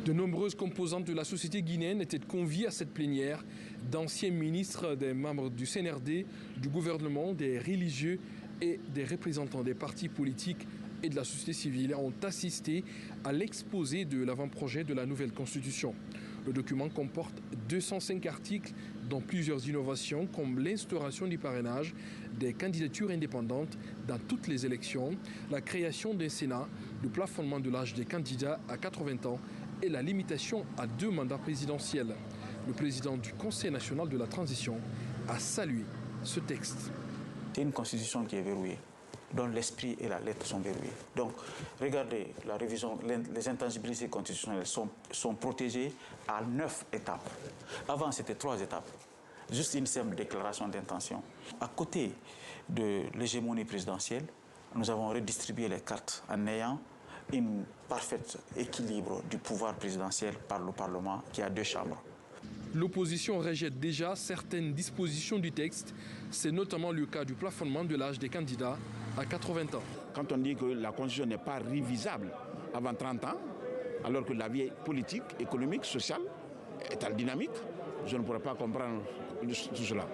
De nombreuses composantes de la société guinéenne étaient conviées à cette plénière, d'anciens ministres, des membres du CNRD, du gouvernement, des religieux et des représentants des partis politiques et de la société civile ont assisté à l'exposé de l'avant-projet de la nouvelle constitution. Le document comporte 205 articles, dont plusieurs innovations comme l'instauration du parrainage, des candidatures indépendantes dans toutes les élections, la création d'un Sénat, le plafonnement de l'âge des candidats à 80 ans et la limitation à 2 mandats présidentiels. Le président du Conseil national de la transition a salué ce texte. C'est une constitution qui est verrouillée, dont l'esprit et la lettre sont verrouillés. Donc, regardez, la révision, les intangibilités constitutionnelles sont protégées à 9 étapes. Avant, c'était 3 étapes. Juste une simple déclaration d'intention. À côté de l'hégémonie présidentielle, nous avons redistribué les cartes en ayant un parfait équilibre du pouvoir présidentiel par le Parlement qui a 2 chambres. L'opposition rejette déjà certaines dispositions du texte. C'est notamment le cas du plafonnement de l'âge des candidats à 80 ans. Quand on dit que la Constitution n'est pas révisable avant 30 ans, alors que la vie politique, économique, sociale est en dynamique, je ne pourrais pas comprendre tout cela.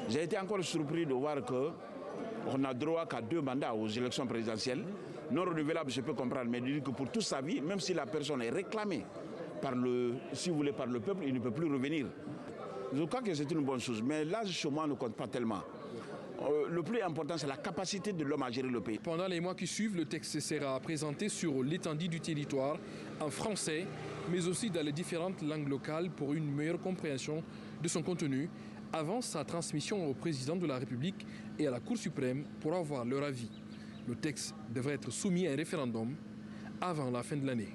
J'ai été encore surpris de voir qu'on n'a droit qu'à 2 mandats aux élections présidentielles. Non renouvelable, je peux comprendre, mais de dire que pour toute sa vie, même si la personne est réclamée par si vous voulez, par le peuple, il ne peut plus revenir. Je crois que c'est une bonne chose, mais l'âge chez moi ne compte pas tellement. Le plus important, c'est la capacité de l'homme à gérer le pays. Pendant les mois qui suivent, le texte sera présenté sur l'étendue du territoire, en français, mais aussi dans les différentes langues locales pour une meilleure compréhension de son contenu, avant sa transmission au président de la République et à la Cour suprême pour avoir leur avis. Le texte devrait être soumis à un référendum avant la fin de l'année.